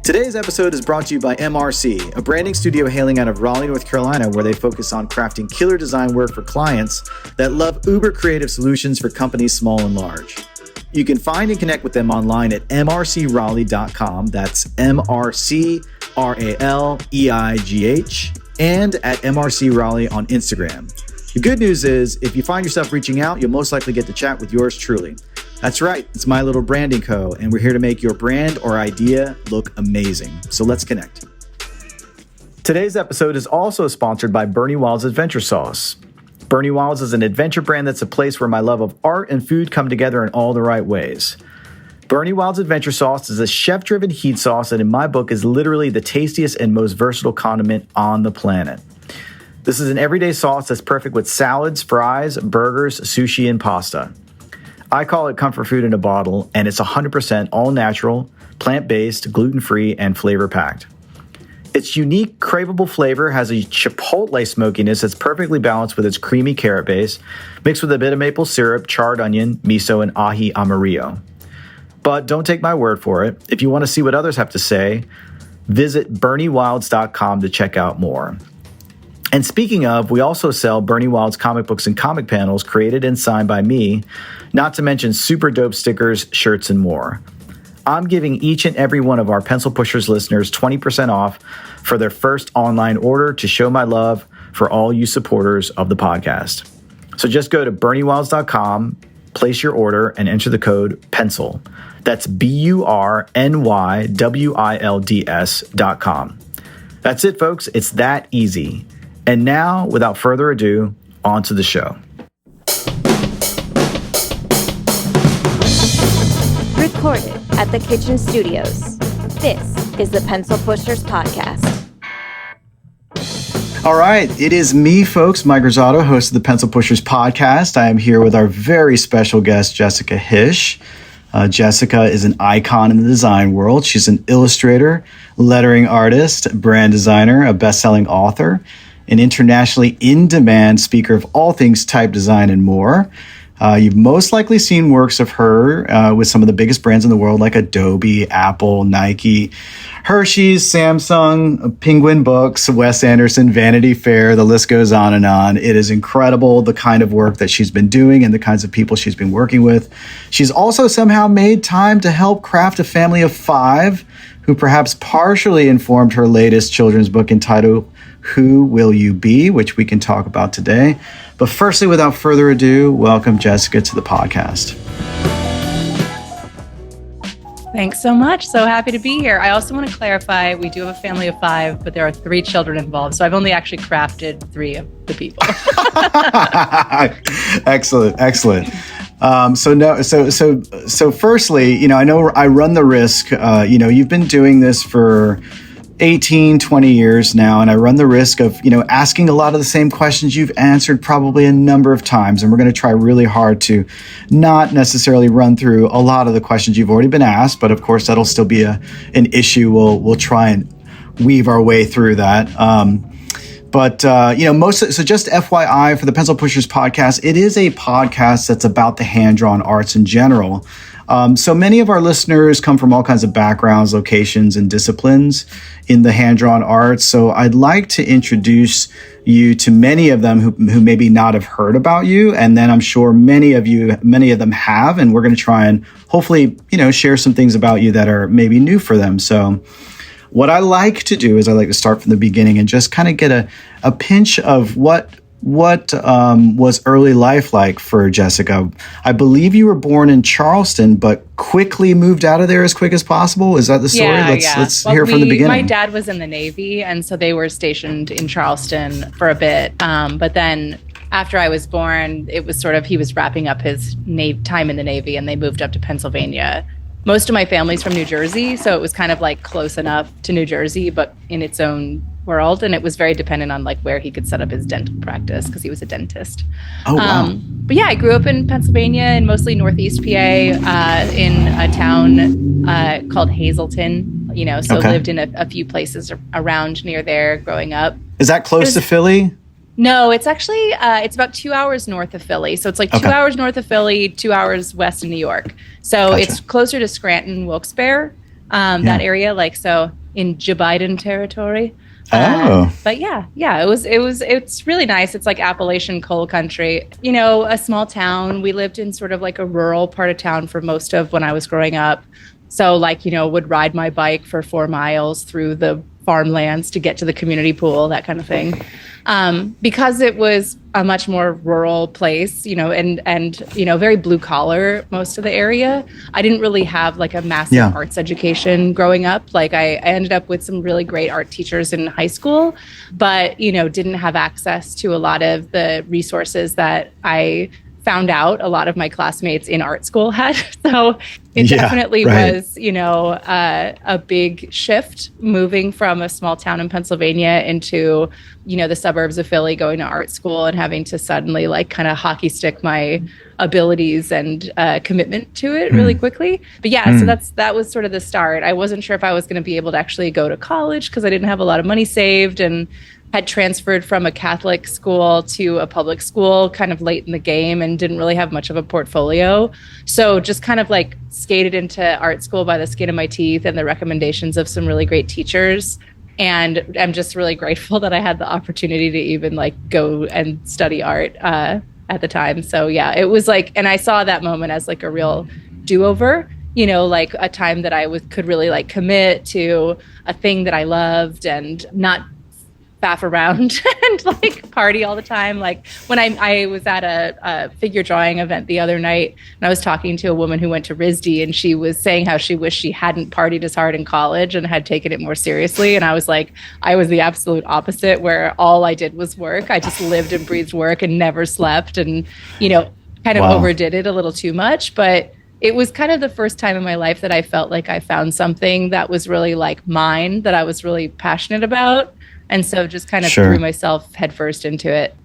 Today's episode is brought to you by MRC, a branding studio hailing out of Raleigh, North Carolina, where they focus on crafting killer design work for clients that love uber creative solutions for companies small and large. You can find and connect with them online at mrcraleigh.com. That's MRCRALEIGH, and at MRC Raleigh on Instagram. The good news is, if you find yourself reaching out, you'll most likely get to chat with yours truly. That's right, it's My Little Branding Co., and we're here to make your brand or idea look amazing. So let's connect. Today's episode is also sponsored by Bernie Wild's Adventure Sauce. Bernie Wild's is an adventure brand that's a place where my love of art and food come together in all the right ways. Bernie Wild's Adventure Sauce is a chef-driven heat sauce that in my book is literally the tastiest and most versatile condiment on the planet. This is an everyday sauce that's perfect with salads, fries, burgers, sushi, and pasta. I call it comfort food in a bottle, and it's 100% all natural, plant-based, gluten-free, and flavor-packed. Its unique, craveable flavor has a chipotle smokiness that's perfectly balanced with its creamy carrot base, mixed with a bit of maple syrup, charred onion, miso, and ají amarillo. But don't take my word for it. If you want to see what others have to say, visit berniewilds.com to check out more. And speaking of, we also sell Bernie Wild's comic books and comic panels created and signed by me, not to mention super dope stickers, shirts, and more. I'm giving each and every one of our Pencil Pushers listeners 20% off for their first online order to show my love for all you supporters of the podcast. So just go to berniewilds.com, place your order, and enter the code PENCIL. That's BURNYWILDS.com. That's it, folks. It's that easy. And now, without further ado, on to the show. Recorded at the Kitchen Studios. This is the Pencil Pushers Podcast. All right, it is me, folks, Mike Rosado, host of the Pencil Pushers Podcast. I am here with our very special guest, Jessica Hische. Jessica is an icon in the design world. She's an illustrator, lettering artist, brand designer, a best-selling author, an internationally in-demand speaker of all things type design and more. You've most likely seen works of her with some of the biggest brands in the world like Adobe, Apple, Nike, Hershey's, Samsung, Penguin Books, Wes Anderson, Vanity Fair, the list goes on and on. It is incredible the kind of work that she's been doing and the kinds of people she's been working with. She's also somehow made time to help craft a family of 5 who perhaps partially informed her latest children's book entitled Who Will You Be?, which we can talk about today. But firstly, without further ado, welcome Jessica to the podcast. Thanks so much. So happy to be here. I also want to clarify, we do have a family of 5, but there are 3 children involved. So I've only actually crafted 3 of the people. Excellent. So firstly, I know I run the risk, you've been doing this for 18, 20 years now, and I run the risk of, asking a lot of the same questions you've answered probably a number of times. And we're going to try really hard to not necessarily run through a lot of the questions you've already been asked, but of course that'll still be an issue. We'll try and weave our way through that. So just FYI for the Pencil Pushers Podcast, it is a podcast that's about the hand-drawn arts in general. So many of our listeners come from all kinds of backgrounds, locations, and disciplines in the hand-drawn arts. So I'd like to introduce you to many of them who maybe not have heard about you. And then I'm sure many of them have, and we're going to try and hopefully, share some things about you that are maybe new for them. So what I like to do is I like to start from the beginning and just kind of get a pinch of what was early life like for Jessica. I believe you were born in Charleston, but quickly moved out of there as quick as possible. Is that the story? Let's hear from the beginning. My dad was in the Navy, and so they were stationed in Charleston for a bit. But then after I was born, it was sort of, he was wrapping up his time in the Navy, and they moved up to Pennsylvania. Most of my family's from New Jersey, so it was kind of like close enough to New Jersey, but in its own world. And it was very dependent on like where he could set up his dental practice because he was a dentist. Oh, wow. But yeah, I grew up in Pennsylvania and mostly Northeast PA in a town called Hazleton, lived in a few places around near there growing up. Is that close to Philly? No, it's actually, it's about 2 hours north of Philly. So it's like 2 hours north of Philly, 2 hours west of New York. So It's closer to Scranton, Wilkes-Barre, that area. Like, so in Biden territory. Oh. But it's really nice. It's like Appalachian coal country, a small town. We lived in sort of like a rural part of town for most of when I was growing up. So like, would ride my bike for 4 miles through the farmlands to get to the community pool, that kind of thing. Because it was a much more rural place, and very blue collar, most of the area. I didn't really have like a massive arts education growing up. Like I ended up with some really great art teachers in high school, but, didn't have access to a lot of the resources that I found out a lot of my classmates in art school had. So it definitely was, a big shift moving from a small town in Pennsylvania into, the suburbs of Philly, going to art school and having to suddenly like kind of hockey stick my abilities and commitment to it really quickly. But so that was sort of the start. I wasn't sure if I was going to be able to actually go to college because I didn't have a lot of money saved, and had transferred from a Catholic school to a public school kind of late in the game and didn't really have much of a portfolio. So just kind of like skated into art school by the skin of my teeth and the recommendations of some really great teachers. And I'm just really grateful that I had the opportunity to even like go and study art at the time. So it was like, and I saw that moment as like a real do-over, like a time that I could really like commit to a thing that I loved and not faff around and like party all the time. Like when I was at a figure drawing event the other night, and I was talking to a woman who went to RISD, and she was saying how she wished she hadn't partied as hard in college and had taken it more seriously. And I was like, I was the absolute opposite, where all I did was work. I just lived and breathed work and never slept, and kind of overdid it a little too much. But it was kind of the first time in my life that I felt like I found something that was really like mine, that I was really passionate about. And so just kind of threw myself headfirst into it.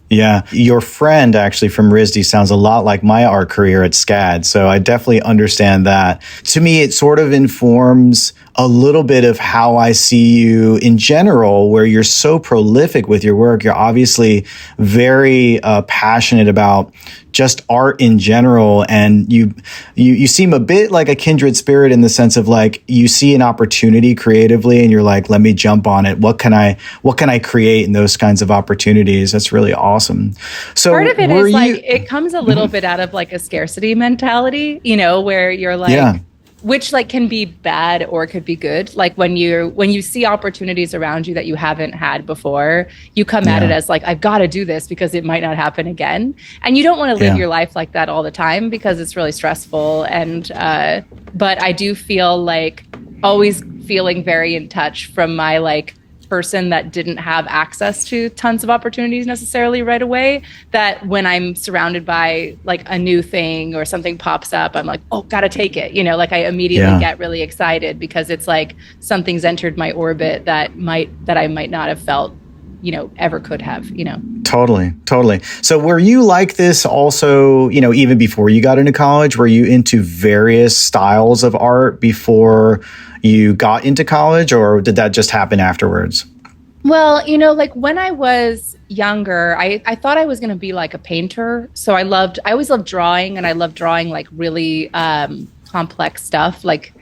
Yeah. Your friend actually from RISD sounds a lot like my art career at SCAD. So I definitely understand that. To me, it sort of informs a little bit of how I see you in general, where you're so prolific with your work. You're obviously very passionate about just art in general. And you seem a bit like a kindred spirit in the sense of like, you see an opportunity creatively and you're like, let me jump on it. What can I create in those kinds of opportunities? That's really awesome. So part of it is like, it comes a little bit out of like a scarcity mentality, where you're like, which like can be bad or could be good. Like when you see opportunities around you that you haven't had before, you come at it as like, I've got to do this because it might not happen again. And you don't want to live your life like that all the time because it's really stressful. And, but I do feel like always feeling very in touch from my like person that didn't have access to tons of opportunities necessarily right away, that when I'm surrounded by like a new thing or something pops up, I'm like, oh, gotta take it. Like I immediately get really excited because it's like something's entered my orbit that I might not have felt, ever could have, Totally. So were you like this also, even before you got into college? Were you into various styles of art before you got into college, or did that just happen afterwards? Well, like when I was younger, I thought I was going to be like a painter. So I always loved drawing, and I loved drawing like really complex stuff. Like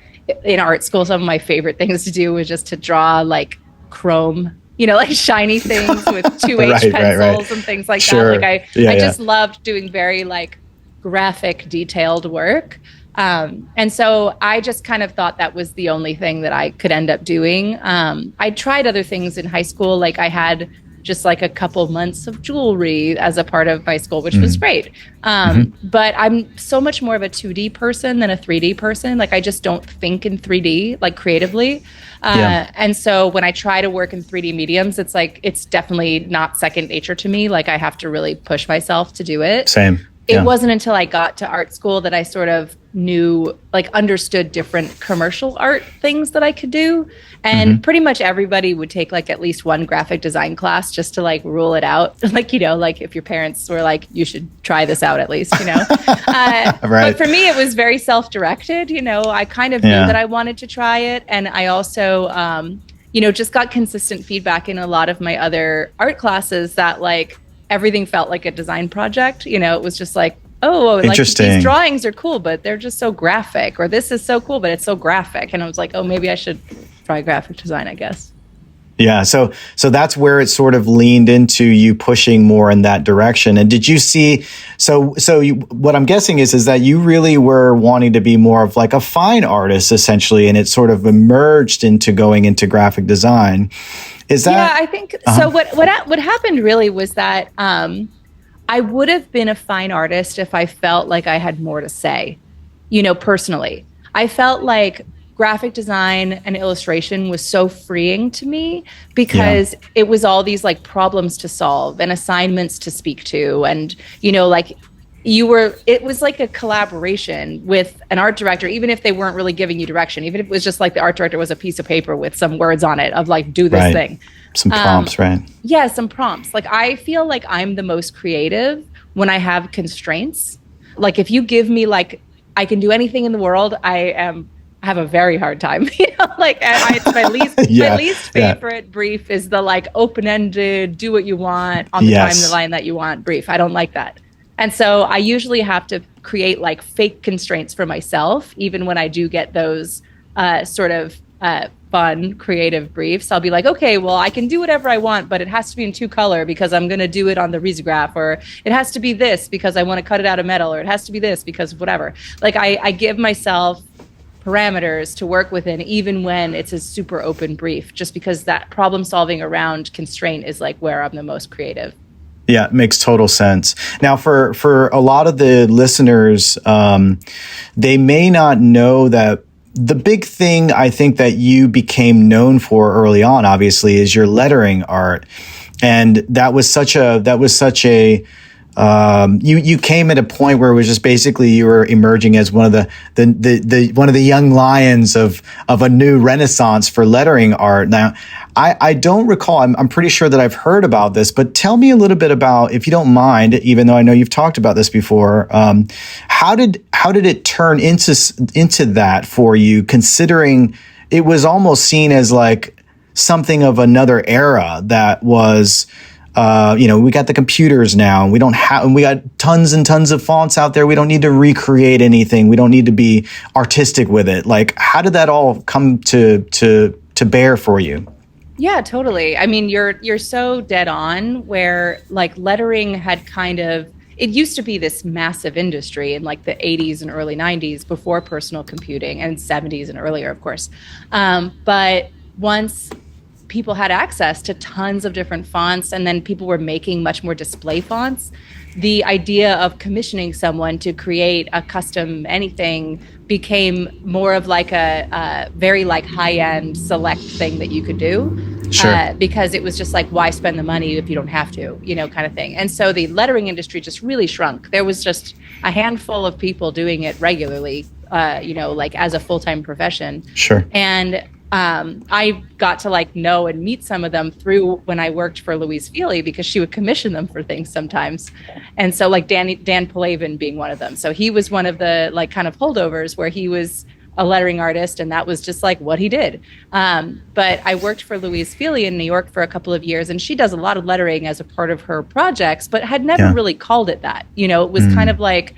in art school, some of my favorite things to do was just to draw like chrome, like shiny things with 2H pencils and things like that. Like I just loved doing very like graphic, detailed work. And so I just kind of thought that was the only thing that I could end up doing. I tried other things in high school. Like I had just like a couple months of jewelry as a part of my school, which was great. But I'm so much more of a 2D person than a 3D person. Like I just don't think in 3D, like creatively. And so when I try to work in 3D mediums, it's like, it's definitely not second nature to me. Like I have to really push myself to do it. Same. It wasn't until I got to art school that I sort of knew, like understood different commercial art things that I could do. And pretty much everybody would take like at least one graphic design class just to like rule it out. Like, like if your parents were like, you should try this out at least, But for me, it was very self-directed. I kind of knew that I wanted to try it. And I also, just got consistent feedback in a lot of my other art classes that like, everything felt like a design project. It was just like, oh, like these drawings are cool, but they're just so graphic, or this is so cool, but it's so graphic. And I was like, oh, maybe I should try graphic design, I guess. Yeah. So that's where it sort of leaned into you pushing more in that direction. And did you see, what I'm guessing is that you really were wanting to be more of like a fine artist essentially, and it sort of emerged into going into graphic design. Is that? Yeah, I think so. What happened really was that I would have been a fine artist if I felt like I had more to say, personally. I felt like graphic design and illustration was so freeing to me because it was all these like problems to solve and assignments to speak to. And, it was like a collaboration with an art director, even if they weren't really giving you direction, even if it was just like the art director was a piece of paper with some words on it of like, do this thing. Some prompts, right? Yeah, some prompts. Like, I feel like I'm the most creative when I have constraints. Like, if you give me like, I can do anything in the world, I have a very hard time. It's my least my least favorite brief is the like open-ended, do what you want on the timeline that you want brief. I don't like that. And so I usually have to create like fake constraints for myself, even when I do get those fun, creative briefs. I'll be like, okay, well, I can do whatever I want, but it has to be in 2-color because I'm going to do it on the risograph, or it has to be this because I want to cut it out of metal, or it has to be this because whatever. Like I give myself parameters to work within, even when it's a super open brief, just because that problem solving around constraint is like where I'm the most creative. Yeah, it makes total sense. Now, for a lot of the listeners, they may not know that the big thing I think that you became known for early on, obviously, is your lettering art, and that was such a you came at a point where it was just basically you were emerging as one of the young lions of a new renaissance for lettering art. Now, I don't recall. I'm pretty sure that I've heard about this, but tell me a little bit about, if you don't mind, even though I know you've talked about this before. How did it turn into that for you? Considering it was almost seen as like something of another era that was. We got the computers now, and we got tons and tons of fonts out there. We don't need to recreate anything. We don't need to be artistic with it. Like, how did that all come to bear for you? Yeah, totally. I mean, you're so dead on, where like lettering had it used to be this massive industry in like the 80s and early 90s before personal computing, and 70s and earlier, of course. But once people had access to tons of different fonts, and then people were making much more display fonts, the idea of commissioning someone to create a custom anything became more of like a very like high-end select thing that you could do. Sure. Because it was just like, why spend the money if you don't have to, kind of thing. And so the lettering industry just really shrunk. There was just a handful of people doing it regularly, like as a full-time profession. Sure. And I got to like know and meet some of them through when I worked for Louise Feely, because she would commission them for things sometimes. And so like Dan Palavin being one of them. So he was one of the like kind of holdovers where he was a lettering artist, and that was just like what he did. But I worked for Louise Feely in New York for a couple of years, and she does a lot of lettering as a part of her projects, but had never really called it that. It was kind of like,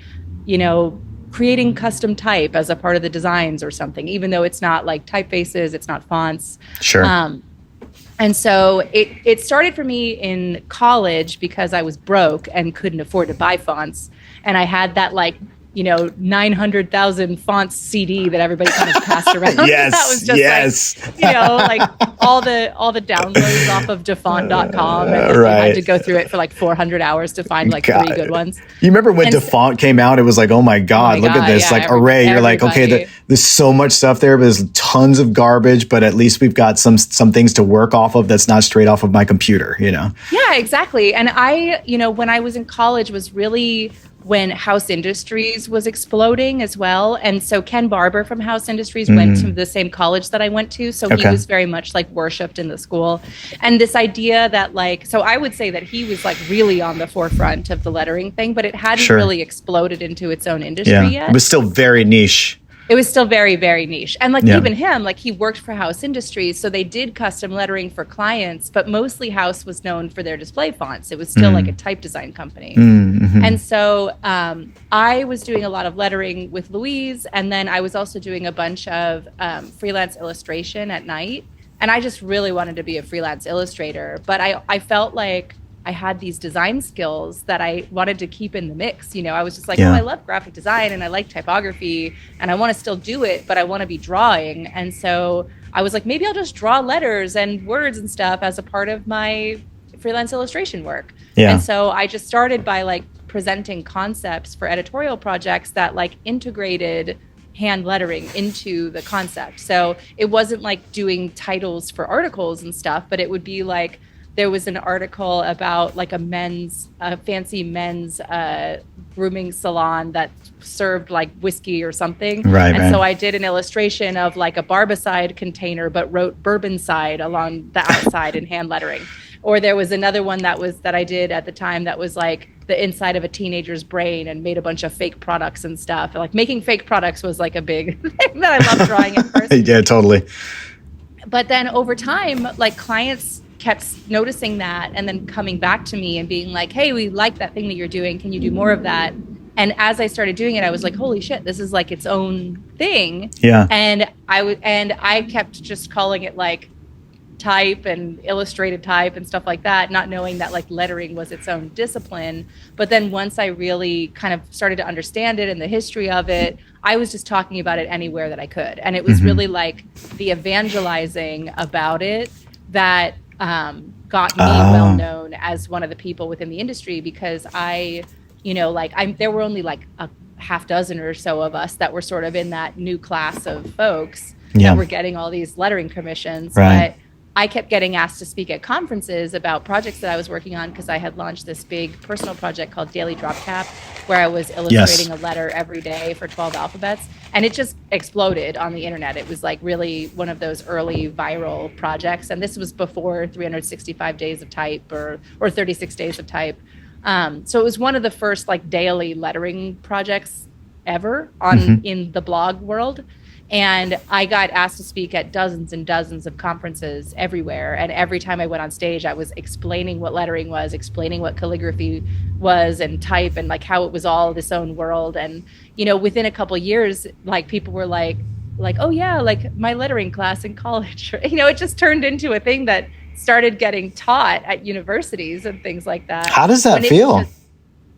creating custom type as a part of the designs or something, even though it's not like typefaces, it's not fonts. Sure. And so it started for me in college because I was broke and couldn't afford to buy fonts. And I had that like, 900,000 fonts CD that everybody kind of passed around. Yes, that was just like, like all the downloads off of defont.com. And you had to go through it for like 400 hours to find like 3 good ones. You remember when Defont came out? It was like, oh my God, look at this array. You're like, okay, there's so much stuff there, but there's tons of garbage, but at least we've got some things to work off of that's not straight off of my computer, Yeah, exactly. And I, when I was in college was really when House Industries was exploding as well. And so Ken Barber from House Industries went to the same college that I went to. So he was very much like worshipped in the school. And this idea that like, so I would say that he was like really on the forefront of the lettering thing, but it hadn't really exploded into its own industry yet. It was still very niche. It was still very, very niche. And like Yeah. even him, like he worked for House Industries. So they did custom lettering for clients, but mostly House was known for their display fonts. It was still like a type design company. Mm-hmm. And so I was doing a lot of lettering with Louise. And then I was also doing a bunch of freelance illustration at night. And I just really wanted to be a freelance illustrator. But I felt like I had these design skills that I wanted to keep in the mix. You know, I was just like, oh, I love graphic design and I like typography and I want to still do it, but I want to be drawing. And so I was like, maybe I'll just draw letters and words and stuff as a part of my freelance illustration work. Yeah. And so I just started by like presenting concepts for editorial projects that like integrated hand lettering into the concept. So it wasn't like doing titles for articles and stuff, but it would be like, there was an article about like a fancy men's grooming salon that served like whiskey or something. Right. And so I did an illustration of like a Barbicide container, but wrote Bourbonside along the outside in hand lettering. Or there was another one that I did at the time that was like the inside of a teenager's brain and made a bunch of fake products and stuff. Like making fake products was like a big thing that I loved drawing at first. Yeah, totally. But then over time, like clients kept noticing that and then coming back to me and being like, hey, we like that thing that you're doing. Can you do more of that? And as I started doing it, I was like, holy shit, this is like its own thing. Yeah. And I kept just calling it like type and illustrated type and stuff like that, not knowing that like lettering was its own discipline. But then once I really kind of started to understand it and the history of it, I was just talking about it anywhere that I could. And it was really like the evangelizing about it that got me well known as one of the people within the industry, because there were only like a half dozen or so of us that were sort of in that new class of folks that were getting all these lettering commissions. Right. But I kept getting asked to speak at conferences about projects that I was working on, because I had launched this big personal project called Daily Drop Cap, where I was illustrating a letter every day for 12 alphabets. And it just exploded on the internet. It was like really one of those early viral projects. And this was before 365 days of type or 36 days of type. So it was one of the first like daily lettering projects ever in the blog world. And I got asked to speak at dozens and dozens of conferences everywhere. And every time I went on stage, I was explaining what lettering was, explaining what calligraphy was and type, and like how it was all this own world. And, you know, within a couple of years, like people were like, oh yeah, like my lettering class in college, you know, it just turned into a thing that started getting taught at universities and things like that. How does that feel?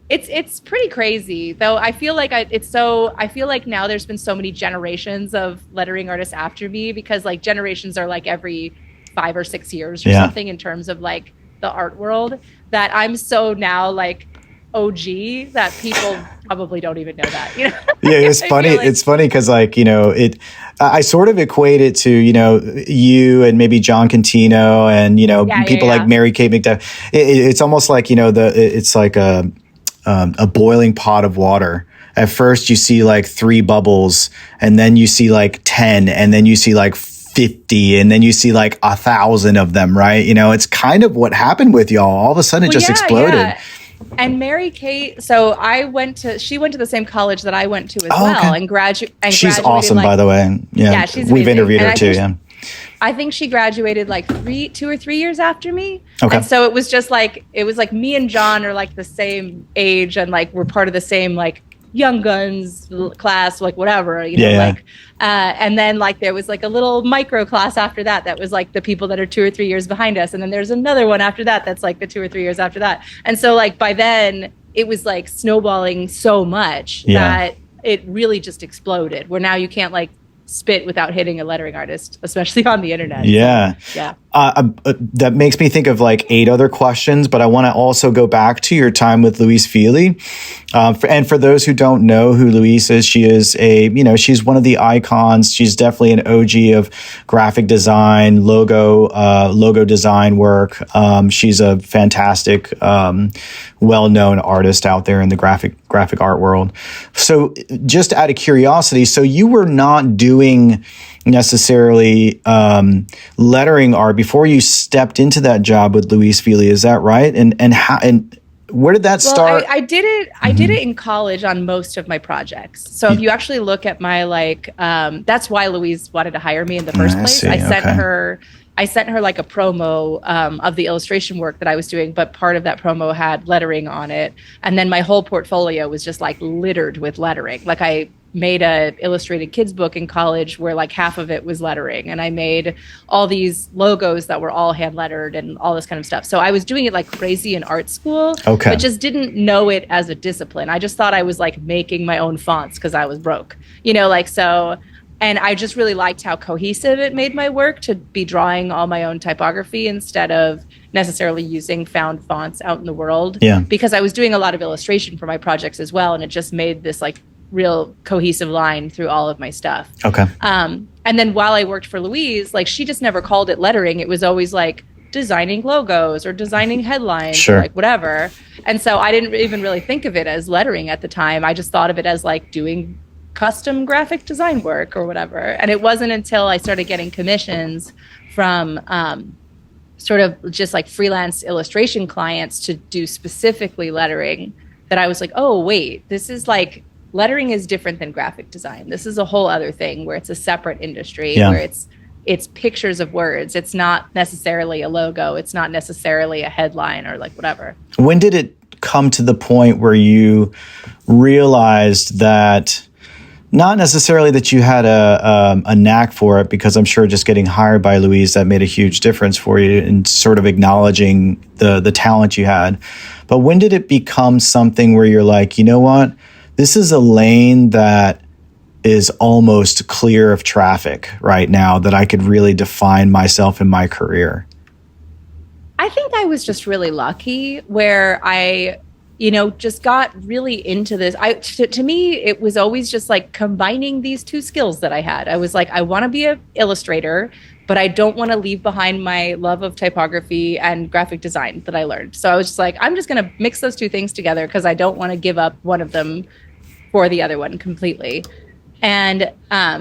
It's pretty crazy, though. I feel like I feel like now there's been so many generations of lettering artists after me, because like generations are like every 5 or 6 years or something in terms of like the art world, that I'm so now like OG that people probably don't even know that, you know? Yeah, it's funny. It's funny because like, you know, I sort of equate it to, you know, you and maybe John Contino and, you know, people like Mary Kate McDuff. It's almost like, you know, it's like a boiling pot of water. At first you see like 3 bubbles, and then you see like 10, and then you see like 50, and then you see like 1,000 of them, right? You know, it's kind of what happened with y'all. All of a sudden it just exploded. Yeah. And Mary Kate, so she went to the same college that I went to as well, and graduated. She's awesome, by the way. Yeah, she's we've amazing. interviewed her too. Yeah. I think she graduated like 2 or 3 years after me. Okay. And so it was like me and John are like the same age, and like we're part of the same like Young Guns class, like whatever, you know, like, and then like there was like a little micro class after that was like the people that are 2 or 3 years behind us. And then there's another one after that that's like the 2 or 3 years after that. And so like by then it was like snowballing so much that it really just exploded, where now you can't like spit without hitting a lettering artist, especially on the internet. Yeah. So, yeah. That makes me think of like 8 other questions, but I want to also go back to your time with Louise Feely. And for those who don't know who Louise is, she is she's one of the icons. She's definitely an OG of graphic design, logo design work. She's a fantastic, well-known artist out there in the graphic art world. So just out of curiosity, so you were not doing necessarily lettering art before you stepped into that job with Louise Feely, is that right? And where did that start? I did it. I did it in college on most of my projects. So if you actually look at my that's why Louise wanted to hire me in the first place. I sent her like a promo of the illustration work that I was doing, but part of that promo had lettering on it. And then my whole portfolio was just like littered with lettering. Like I made a illustrated kids book in college where like half of it was lettering. And I made all these logos that were all hand lettered and all this kind of stuff. So I was doing it like crazy in art school, but just didn't know it as a discipline. I just thought I was like making my own fonts because I was broke, so. And I just really liked how cohesive it made my work to be drawing all my own typography instead of necessarily using found fonts out in the world. Yeah. Because I was doing a lot of illustration for my projects as well. And it just made this like real cohesive line through all of my stuff. Okay. And then while I worked for Louise, like she just never called it lettering. It was always like designing logos or designing headlines, or like whatever. And so I didn't even really think of it as lettering at the time. I just thought of it as like doing custom graphic design work or whatever. And it wasn't until I started getting commissions from sort of just like freelance illustration clients to do specifically lettering that I was like, oh, wait, this is like lettering is different than graphic design. This is a whole other thing where it's a separate industry, where it's pictures of words. It's not necessarily a logo. It's not necessarily a headline or like whatever. When did it come to the point where you realized that not necessarily that you had a knack for it, because I'm sure just getting hired by Louise, that made a huge difference for you in sort of acknowledging the talent you had. But when did it become something where you're like, you know what, this is a lane that is almost clear of traffic right now, that I could really define myself in my career? I think I was just really lucky where I just got really into this. To me, it was always just like combining these two skills that I had. I was like, I want to be an illustrator, but I don't want to leave behind my love of typography and graphic design that I learned. So I was just like, I'm just going to mix those two things together because I don't want to give up one of them for the other one completely. And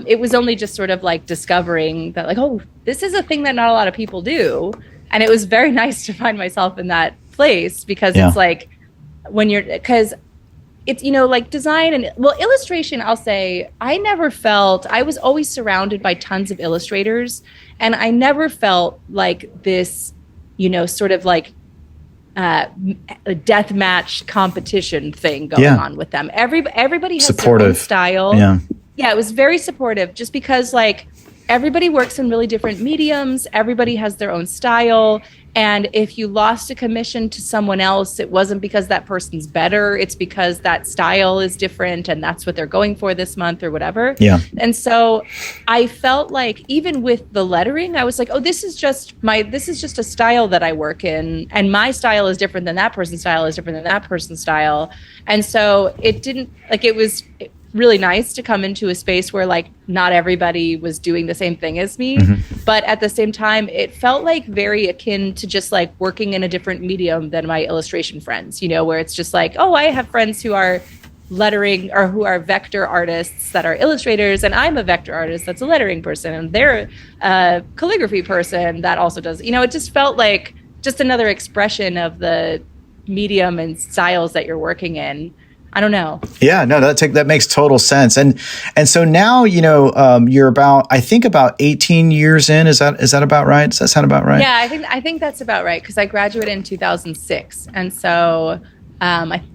it was only just sort of like discovering that like, oh, this is a thing that not a lot of people do. And it was very nice to find myself in that place because it's like, because it's, like design and illustration, I'll say I was always surrounded by tons of illustrators, and I never felt like this, sort of like a death match competition thing going on with them. Everybody has supportive. Their own style. Yeah, it was very supportive just because like everybody works in really different mediums. Everybody has their own style. And if you lost a commission to someone else, it wasn't because that person's better. It's because that style is different and that's what they're going for this month or whatever. Yeah. And so I felt like even with the lettering, I was like, oh, this is just a style that I work in. And my style is different than that person's style is different than that person's style. And so it was really nice to come into a space where like not everybody was doing the same thing as me, but at the same time it felt like very akin to just like working in a different medium than my illustration friends, where it's just like, oh, I have friends who are lettering or who are vector artists that are illustrators, and I'm a vector artist that's a lettering person, and they're a calligraphy person that also does, it just felt like just another expression of the medium and styles that you're working in. I don't know. Yeah, no, that makes total sense. And so now, you're about 18 years in. Is that about right? Does that sound about right? Yeah, I think that's about right because I graduated in 2006. And so,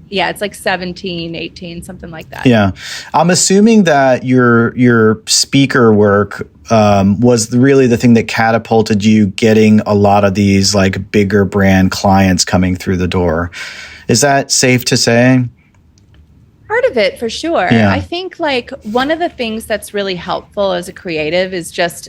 it's like 17, 18, something like that. Yeah. I'm assuming that your speaker work was really the thing that catapulted you getting a lot of these like bigger brand clients coming through the door. Is that safe to say? Part of it, for sure. Yeah. I think like one of the things that's really helpful as a creative is just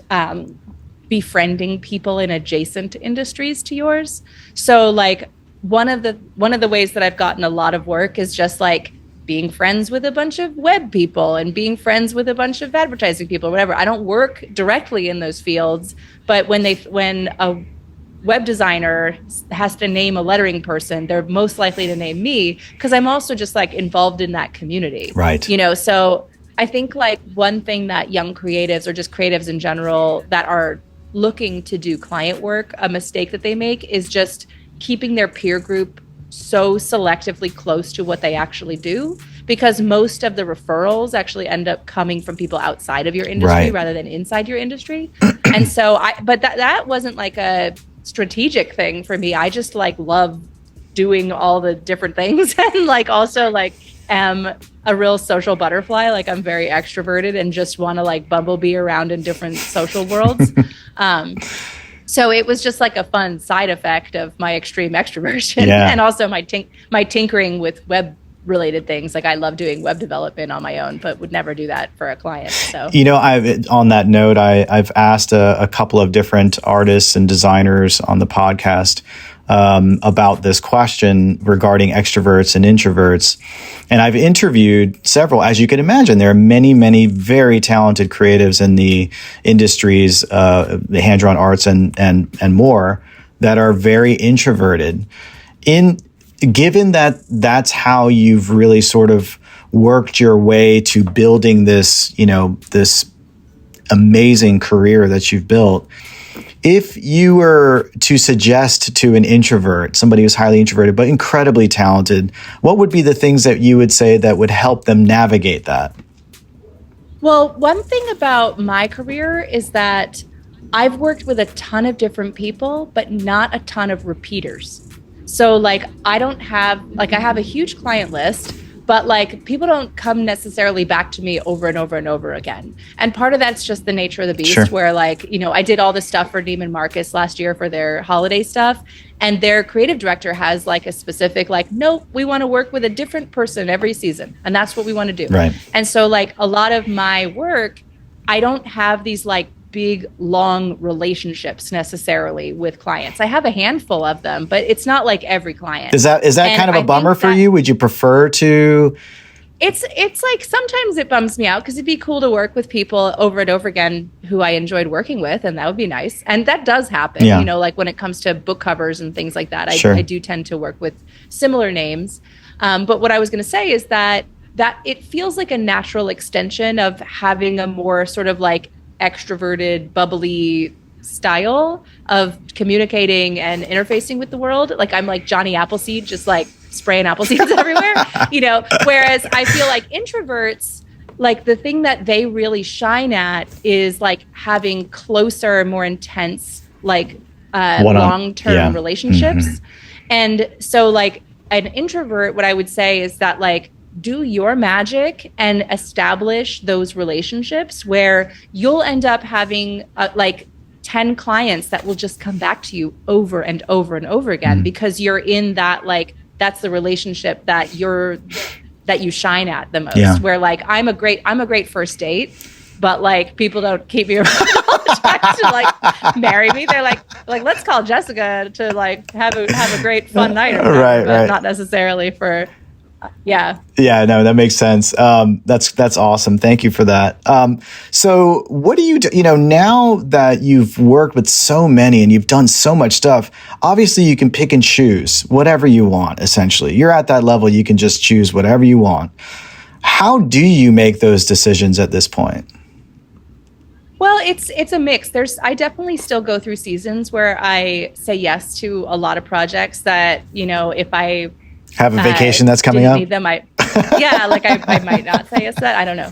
befriending people in adjacent industries to yours. So like one of the ways that I've gotten a lot of work is just like being friends with a bunch of web people and being friends with a bunch of advertising people, whatever. I don't work directly in those fields, but when a web designer has to name a lettering person, they're most likely to name me because I'm also just like involved in that community. Right. So I think like one thing that young creatives or just creatives in general that are looking to do client work, a mistake that they make is just keeping their peer group so selectively close to what they actually do, because most of the referrals actually end up coming from people outside of your industry rather than inside your industry. And so but that wasn't like a strategic thing for me. I just like love doing all the different things, and like also like am a real social butterfly. Like I'm very extroverted and just want to like bumblebee around in different social worlds. So it was just like a fun side effect of my extreme extroversion, and also my tinkering with web related things. Like I love doing web development on my own, but would never do that for a client. So, on that note, I've asked a couple of different artists and designers on the podcast about this question regarding extroverts and introverts. And I've interviewed several. As you can imagine, there are many, many very talented creatives in the industries, the hand-drawn arts and more, that are very introverted. Given that that's how you've really sort of worked your way to building this, this amazing career that you've built, if you were to suggest to an introvert, somebody who's highly introverted but incredibly talented, what would be the things that you would say that would help them navigate that? Well, one thing about my career is that I've worked with a ton of different people, but not a ton of repeaters. So like I have a huge client list, but like people don't come necessarily back to me over and over and over again. And part of that's just the nature of the beast, where like, I did all this stuff for Neiman Marcus last year for their holiday stuff. And their creative director has like a specific, like, nope, we want to work with a different person every season. And that's what we want to do. Right. And so like a lot of my work, I don't have these like big, long relationships necessarily with clients. I have a handful of them, but it's not like every client. Is that kind of a bummer for you? Would you prefer to? It's like sometimes it bums me out because it'd be cool to work with people over and over again who I enjoyed working with, and that would be nice. And that does happen, like when it comes to book covers and things like that. I do tend to work with similar names. But what I was going to say is that it feels like a natural extension of having a more sort of like extroverted, bubbly style of communicating and interfacing with the world. Like I'm like Johnny Appleseed, just like spraying apple seeds everywhere, whereas I feel like introverts, like the thing that they really shine at is like having closer, more intense, like long-term relationships. Mm-hmm. And so like an introvert, what I would say is that like, do your magic and establish those relationships where you'll end up having like 10 clients that will just come back to you over and over and over again, because you're in that, like, that's the relationship that you shine at the most, where like, I'm a great first date, but like people don't keep me around to like marry me. They're like, let's call Jessica to like have a great fun night or whatever, but not necessarily for, Yeah, no, that makes sense. That's awesome. Thank you for that. So what do you do? Now that you've worked with so many and you've done so much stuff, obviously you can pick and choose whatever you want, essentially. You're at that level, you can just choose whatever you want. How do you make those decisions at this point? Well, it's a mix. I definitely still go through seasons where I say yes to a lot of projects that, if I have a vacation that's coming up. Need them, I might not say yes to that. I don't know.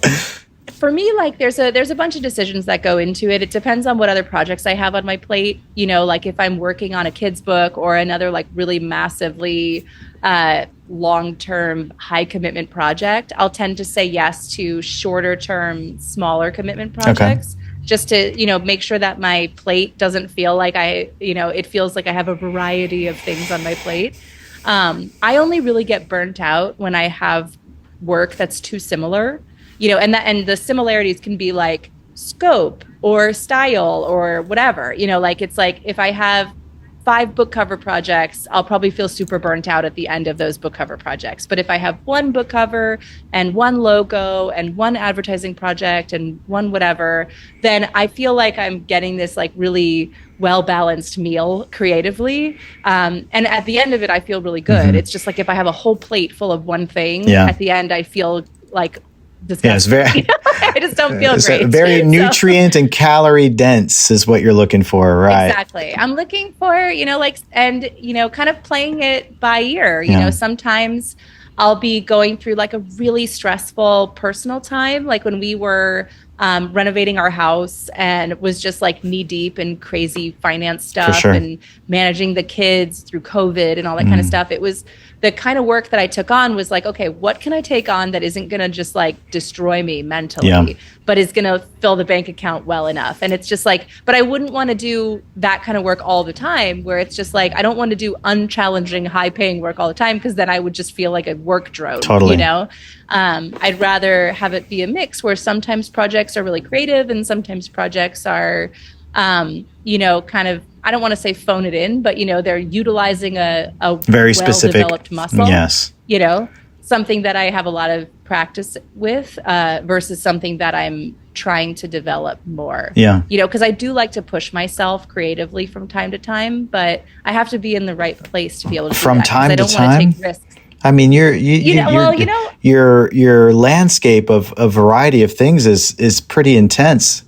For me, like there's a bunch of decisions that go into it. It depends on what other projects I have on my plate. Like if I'm working on a kid's book or another like really massively long-term high commitment project, I'll tend to say yes to shorter term, smaller commitment projects. Just to, make sure that my plate doesn't feel like it feels like I have a variety of things on my plate. I only really get burnt out when I have work that's too similar, and the similarities can be like scope or style or whatever, like it's like if I have 5 book cover projects, I'll probably feel super burnt out at the end of those book cover projects. But if I have 1 book cover and 1 logo and 1 advertising project and 1 whatever, then I feel like I'm getting this like really well-balanced meal creatively. And at the end of it, I feel really good. Mm-hmm. It's just like if I have a whole plate full of one thing, at the end, I feel like Yeah, it's very, disgusting. I just don't feel it's great. very nutrient and calorie dense is what you're looking for, right? Exactly. I'm looking for, kind of playing it by ear. Yeah. Sometimes I'll be going through like a really stressful personal time, like when we were renovating our house and was just like knee deep in crazy finance For stuff sure. and managing the kids through COVID and all that kind of stuff. It was the kind of work that I took on was like, okay, what can I take on that isn't going to just like destroy me mentally, but is going to fill the bank account well enough? And it's just like, but I wouldn't want to do that kind of work all the time where it's just like, I don't want to do unchallenging, high paying work all the time because then I would just feel like a work drone, Totally. I'd rather have it be a mix where sometimes projects are really creative and sometimes projects are, kind of, I don't want to say phone it in, but, they're utilizing a Very specific well-developed muscle. Yes. Something that I have a lot of practice with versus something that I'm trying to develop more. Yeah. Because I do like to push myself creatively from time to time, but I have to be in the right place to be able to From do that. time I to don't want to time? take risks. I mean, your landscape of a variety of things is pretty intense.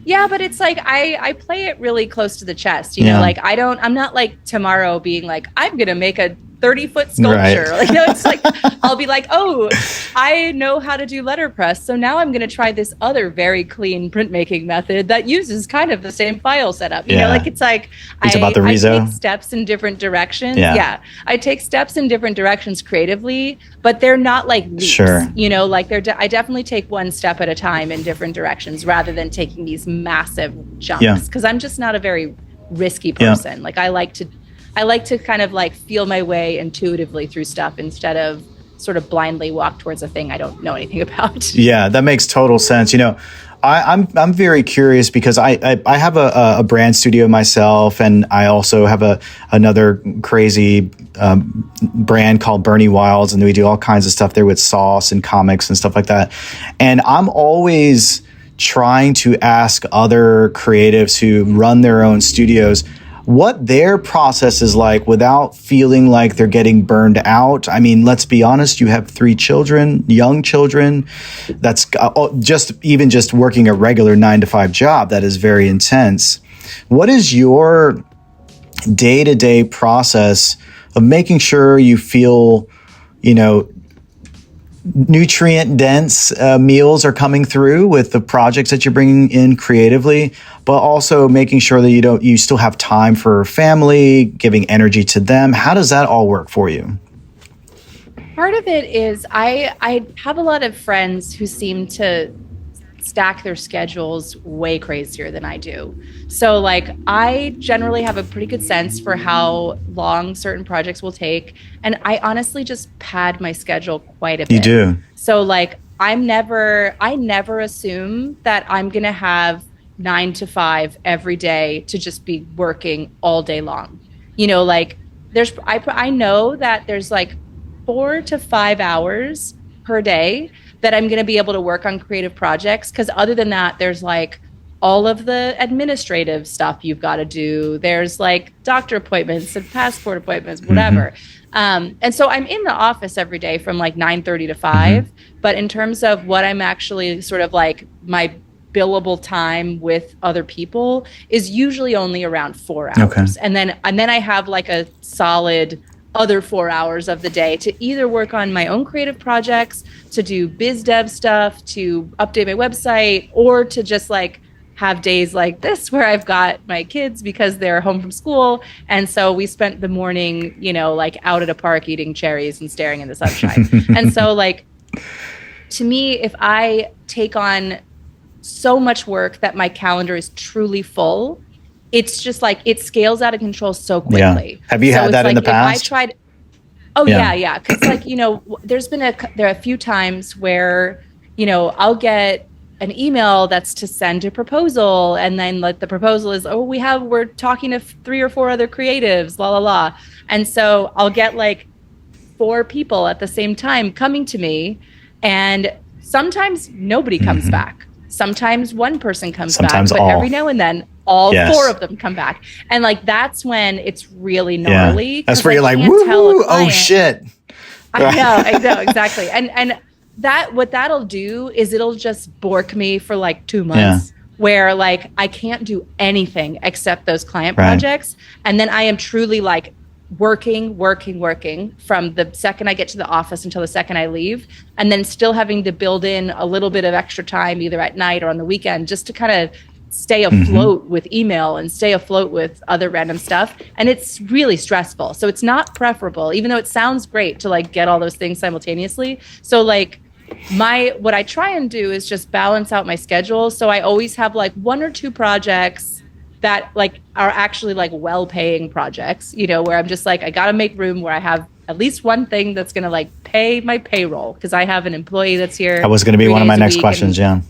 Yeah, but it's like I play it really close to the chest. Like I'm not like tomorrow being like, I'm gonna make a 30-foot sculpture. Right. It's like I'll be like, oh, I know how to do letterpress, so now I'm gonna try this other very clean printmaking method that uses kind of the same file setup. It's like about the I Rezo? take steps in different directions. Yeah. I take steps in different directions creatively, but they're not like leaps. Sure. I definitely take one step at a time in different directions rather than taking these massive jumps because I'm just not a very risky person. Like I like to kind of like feel my way intuitively through stuff instead of sort of blindly walk towards a thing I don't know anything about. Yeah, that makes total sense. I'm very curious because I have a brand studio myself, and I also have another crazy brand called Bernie Wilds, and we do all kinds of stuff there with sauce and comics and stuff like that. And I'm always trying to ask other creatives who run their own studios what their process is like without feeling like they're getting burned out. I mean, let's be honest, you have 3 children, young children. That's just working a regular 9-to-5 job. That is very intense. What is your day-to-day process of making sure you feel, nutrient dense meals are coming through with the projects that you're bringing in creatively, but also making sure that you still have time for family, giving energy to them? How does that all work for you? Part of it is I have a lot of friends who seem to stack their schedules way crazier than I do. So like I generally have a pretty good sense for how long certain projects will take. And I honestly just pad my schedule quite a bit. You do. So like I never assume that I'm going to have 9 to 5 every day to just be working all day long. I know that there's like 4 to 5 hours per day that I'm going to be able to work on creative projects. Because other than that, there's like all of the administrative stuff you've got to do. There's like doctor appointments and passport appointments, whatever. And so I'm in the office every day from like 9:30 to 5. But in terms of what I'm actually sort of like my billable time with other people is usually only around 4 hours. Okay. And then I have like a solid other 4 hours of the day to either work on my own creative projects, to do biz dev stuff, to update my website, or to just like have days like this where I've got my kids because they're home from school. And so we spent the morning, like out at a park eating cherries and staring in the sunshine. And so like, to me, if I take on so much work that my calendar is truly full, it's just like it scales out of control so quickly. Yeah. Have you had that in the past? If I tried, yeah. Because like there are a few times where I'll get an email that's to send a proposal, and then like the proposal is, we're talking to 3 or 4 other creatives, la la la, and so I'll get like 4 people at the same time coming to me, and sometimes nobody comes back. Sometimes one person comes back, but all. Every now and then all 4 of them come back. And like, that's when it's really gnarly. That's where you're like, woo, oh shit. I know, exactly. And what that'll do is it'll just bork me for like 2 months. Where like I can't do anything except those client projects. And then I am truly like working from the second I get to the office until the second I leave. And then still having to build in a little bit of extra time either at night or on the weekend just to kind of stay afloat with email and stay afloat with other random stuff. And it's really stressful. So it's not preferable, even though it sounds great to like get all those things simultaneously. So like what I try and do is just balance out my schedule. So I always have like 1 or 2 projects that like are actually like well-paying projects, you know, where I'm just like, I got to make room where I have at least one thing that's going to like pay my payroll. Cause I have an employee that's here. That was going to be one of my next questions. Yeah.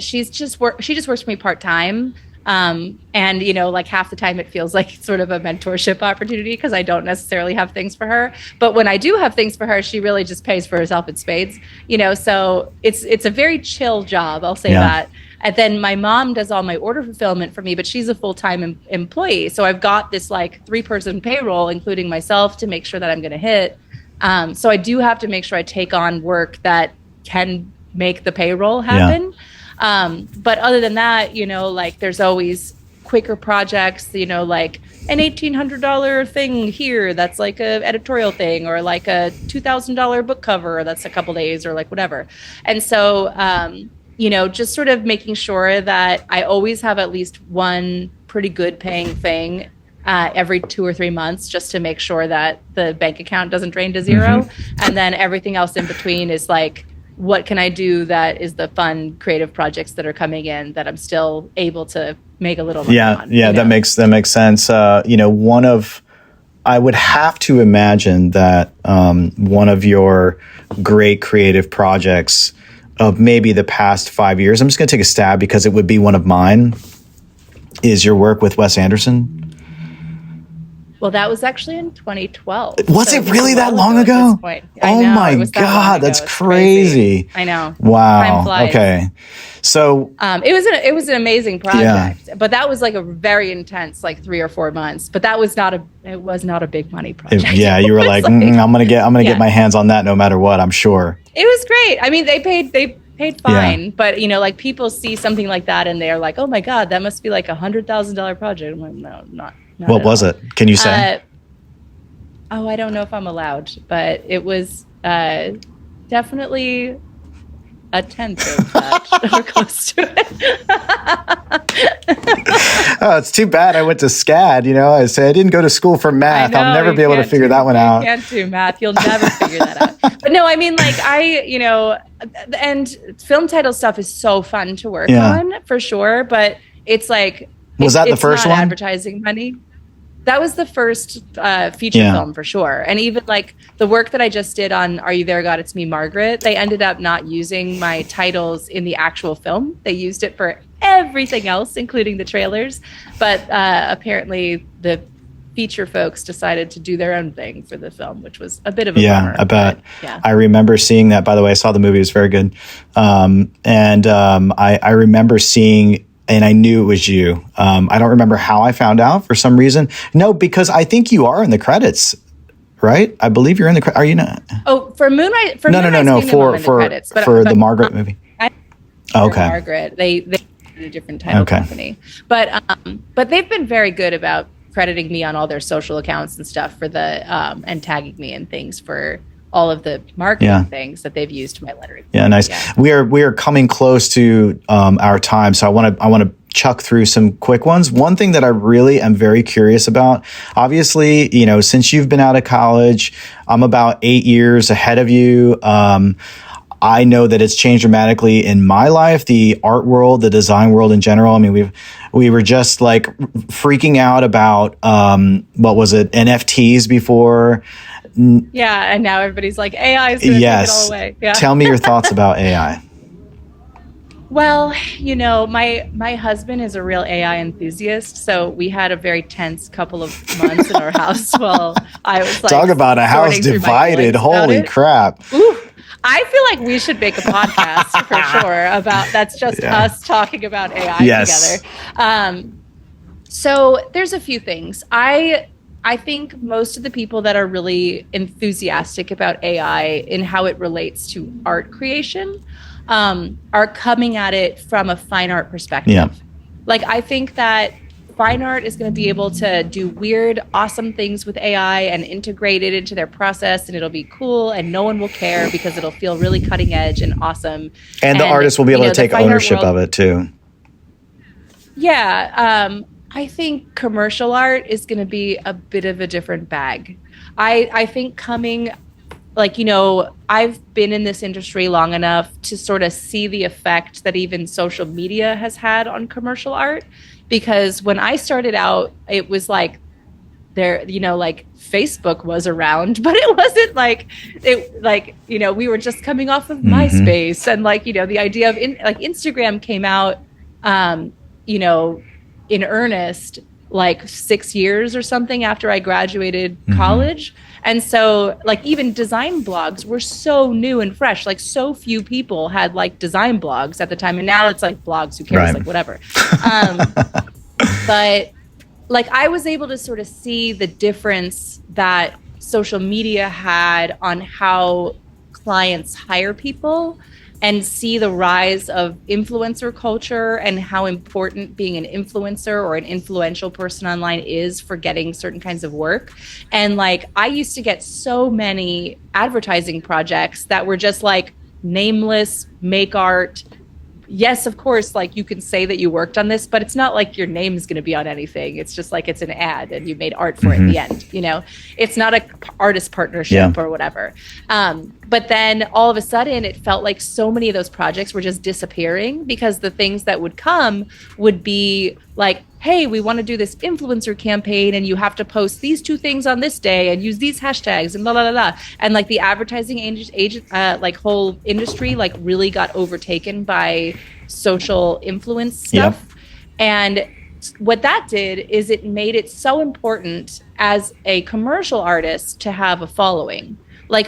She just works for me part-time. And you know, like half the time it feels like sort of a mentorship opportunity because I don't necessarily have things for her. But when I do have things for her, she really just pays for herself in spades, you know, so it's a very chill job. I'll say that. And then my mom does all my order fulfillment for me, but she's a full-time employee. So I've got this like 3-person payroll, including myself, to make sure that I'm going to hit. So I do have to make sure I take on work that can make the payroll happen. But other than that, you know, like there's always quicker projects, you know, like an $1,800 thing here that's like a editorial thing, or like a $2,000 book cover that's a couple days, or like whatever. And so, you know, just sort of making sure that I always have at least one pretty good paying thing every 2 or 3 months, just to make sure that the bank account doesn't drain to zero. And then everything else in between is like, what can I do that is the fun creative projects that are coming in that I'm still able to make a little money on? Yeah, that makes sense. You know, I would have to imagine that one of your great creative projects of maybe the past 5 years, I'm just going to take a stab because it would be one of mine, is your work with Wes Anderson. Well, that was actually in 2012. Was it really that long ago? Oh my God, that's crazy. I know. Wow. Time flies. Okay. So it was an amazing project, but that was like a very intense, like 3 or 4 months. But that was not a big money project. You were like, I'm gonna get my hands on that no matter what. I'm sure. It was great. I mean, they paid fine, but you know, like people see something like that and they're like, oh my God, that must be like $100,000 project. I'm like, no, not. What was it? Can you say? I don't know if I'm allowed, but it was definitely a tenth of that or close to it. Oh, it's too bad I went to SCAD. You know, I didn't go to school for math. I'll never be able to figure that one out. You can't do math. You'll never figure that out. But no, I mean, like and film title stuff is so fun to work on for sure. But it's like, was that the first one? Advertising money. That was the first feature film for sure. And even like the work that I just did on Are You There, God? It's Me, Margaret, they ended up not using my titles in the actual film. They used it for everything else, including the trailers. But apparently the feature folks decided to do their own thing for the film, which was a bit of a bummer. I bet. But, I remember seeing that. By the way, I saw the movie. It was very good. I remember seeing, and I knew it was you. I don't remember how I found out for some reason. No, because I think you are in the credits, right? I believe you're in the credits. Are you not? Oh, for Moonrise? No. For the Margaret movie. Okay. Margaret. They had a different title company. But they've been very good about crediting me on all their social accounts and stuff for the and tagging me in things for all of the marketing things that they've used to my lettering. Yeah, nice. Yeah. We are coming close to our time, so I want to chuck through some quick ones. One thing that I really am very curious about, obviously, you know, since you've been out of college, I'm about 8 years ahead of you. I know that it's changed dramatically in my life, the art world, the design world in general. I mean, we were just like freaking out about what was it, NFTs before. Yeah, and now everybody's like, AI is going to take it all away. Yeah. Tell me your thoughts about AI. Well, you know, my husband is a real AI enthusiast, so we had a very tense couple of months in our house while I was like, talk about a house divided. Holy crap. Ooh, I feel like we should make a podcast for sure about that's just us talking about AI together. So there's a few things. I think most of the people that are really enthusiastic about AI and how it relates to art creation are coming at it from a fine art perspective. Yeah. Like, I think that fine art is going to be able to do weird, awesome things with AI and integrate it into their process, and it'll be cool, and no one will care because it'll feel really cutting edge and awesome. And the artist will be able to take ownership of it too. Yeah. I think commercial art is going to be a bit of a different bag. I think coming, like, I've been in this industry long enough to sort of see the effect that even social media has had on commercial art. Because when I started out, it was like like Facebook was around, but it wasn't we were just coming off of MySpace, and the idea of Instagram came out, in earnest, like 6 years or something after I graduated college. And so even design blogs were so new and fresh. Like, so few people had design blogs at the time. And now it's blogs, who cares? Right. Whatever. But I was able to sort of see the difference that social media had on how clients hire people, and see the rise of influencer culture and how important being an influencer or an influential person online is for getting certain kinds of work. And I used to get so many advertising projects that were just nameless, make art. Yes, of course, you can say that you worked on this, but it's not like your name is going to be on anything. It's just it's an ad and you made art for it at the end. It's not a artist partnership or whatever. But then all of a sudden it felt like so many of those projects were just disappearing, because the things that would come would be hey, we want to do this influencer campaign, and you have to post these 2 things on this day and use these hashtags and blah, blah, blah, blah. And the advertising whole industry really got overtaken by social influence stuff. Yep. And what that did is it made it so important as a commercial artist to have a following.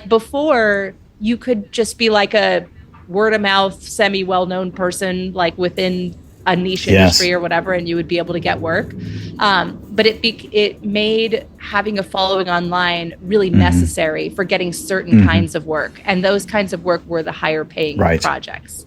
Before, you could just be a word of mouth, semi well-known person within a niche industry or whatever, and you would be able to get work. But it made having a following online really necessary for getting certain kinds of work. And those kinds of work were the higher paying projects.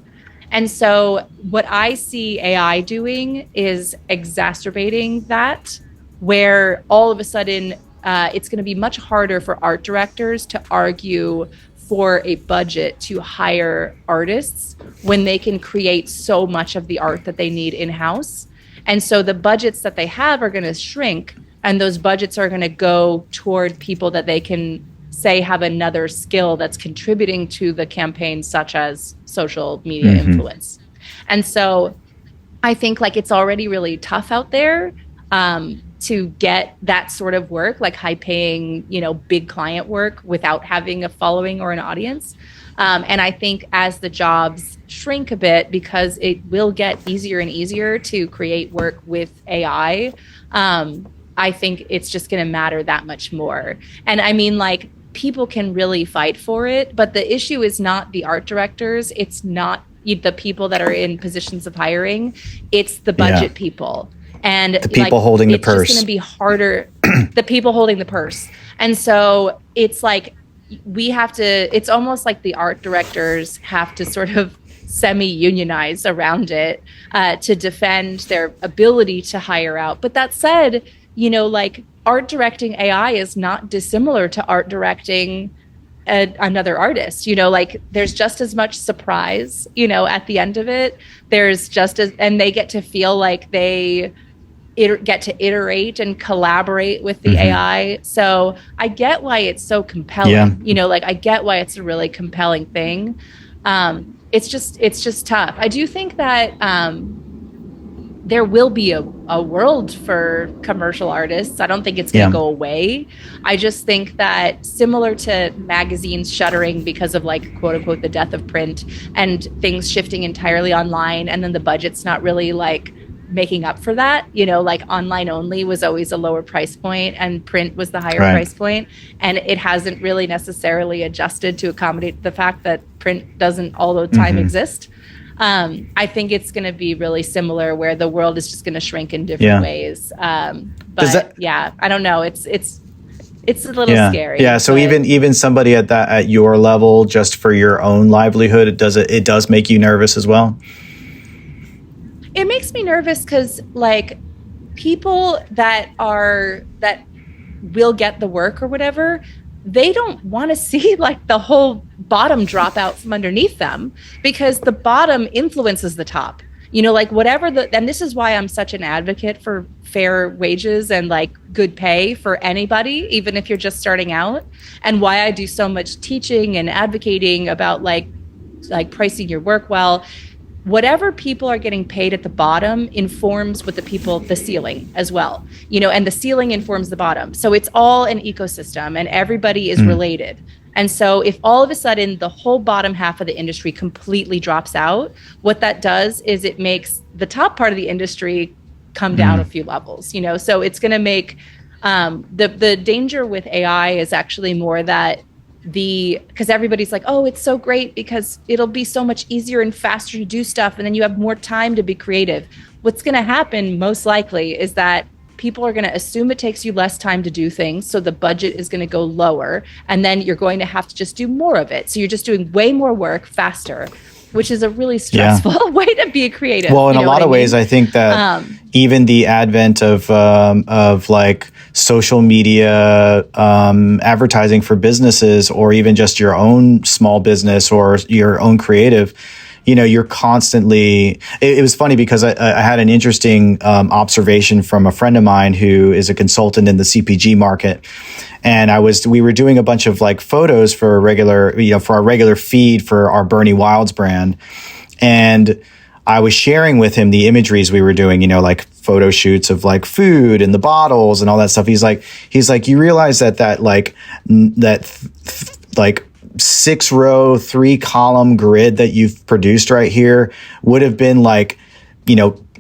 And so what I see AI doing is exacerbating that, where all of a sudden it's going to be much harder for art directors to argue for a budget to hire artists when they can create so much of the art that they need in-house. And so the budgets that they have are going to shrink, and those budgets are going to go toward people that they can say have another skill that's contributing to the campaign, such as social media influence. And so I think it's already really tough out there to get that sort of work, high paying, big client work, without having a following or an audience. And I think as the jobs shrink a bit, because it will get easier and easier to create work with AI, I think it's just going to matter that much more. And I mean, people can really fight for it, but the issue is not the art directors. It's not the people that are in positions of hiring. It's the budget people. And the people holding the purse. It's just going to be harder. The people holding the purse. And so it's we have to, it's almost like the art directors have to sort of semi-unionize around it to defend their ability to hire out. But that said, art directing AI is not dissimilar to art directing another artist. There's just as much surprise, at the end of it. There's just as, and they get to feel like they get to iterate and collaborate with the AI. So I get why it's so compelling. I get why it's a really compelling thing. It's just tough. I do think that there will be a world for commercial artists. I don't think it's going to go away. I just think that, similar to magazines shuttering because of quote unquote the death of print, and things shifting entirely online, and then the budget's not really making up for that. Online only was always a lower price point, and print was the higher price point, and it hasn't really necessarily adjusted to accommodate the fact that print doesn't all the time exist. I think it's going to be really similar, where the world is just going to shrink in different ways. But I don't know. It's a little scary. Yeah. So even somebody at your level, just for your own livelihood, it does make you nervous as well. It makes me nervous because like people that will get the work or whatever, they don't want to see like the whole bottom drop out from underneath them, because the bottom influences the top. Like whatever and this is why I'm such an advocate for fair wages and like good pay for anybody, even if you're just starting out, and why I do so much teaching and advocating about like pricing your work well. Whatever people are getting paid at the bottom informs what the ceiling as well, and the ceiling informs the bottom. So it's all an ecosystem and everybody is related. And so if all of a sudden the whole bottom half of the industry completely drops out, what that does is it makes the top part of the industry come down a few levels, so it's going to make the danger with AI is actually more that because everybody's like, oh, it's so great because it'll be so much easier and faster to do stuff, and then you have more time to be creative. What's going to happen most likely is that people are going to assume it takes you less time to do things, so the budget is going to go lower, and then you're going to have to just do more of it. So you're just doing way more work faster, which is a really stressful way to be a creative. Well, in a lot of ways, I think that even the advent of like social media advertising for businesses, or even just your own small business or your own creative, you're constantly. It was funny because I had an interesting observation from a friend of mine who is a consultant in the CPG market. And we were doing a bunch of like photos for our regular feed for our Bernie Wilds brand. And I was sharing with him the imageries we were doing, like photo shoots of like food and the bottles and all that stuff. He's like, you realize that 6-row, 3-column grid that you've produced right here would have been like,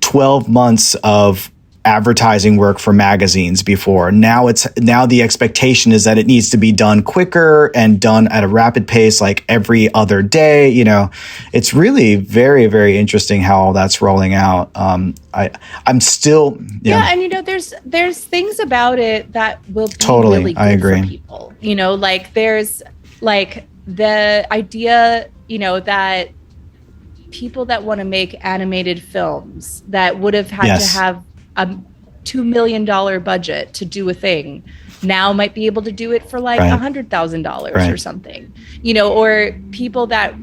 12 months of advertising work for magazines before. Now the expectation is that it needs to be done quicker and done at a rapid pace, like every other day. It's really very, very interesting how all that's rolling out. I'm still and there's things about it that will be totally really good I agree. for people. Like there's like the idea, that people that want to make animated films that would have had to have a $2 million budget to do a thing now might be able to do it for like $100,000 or something, or people that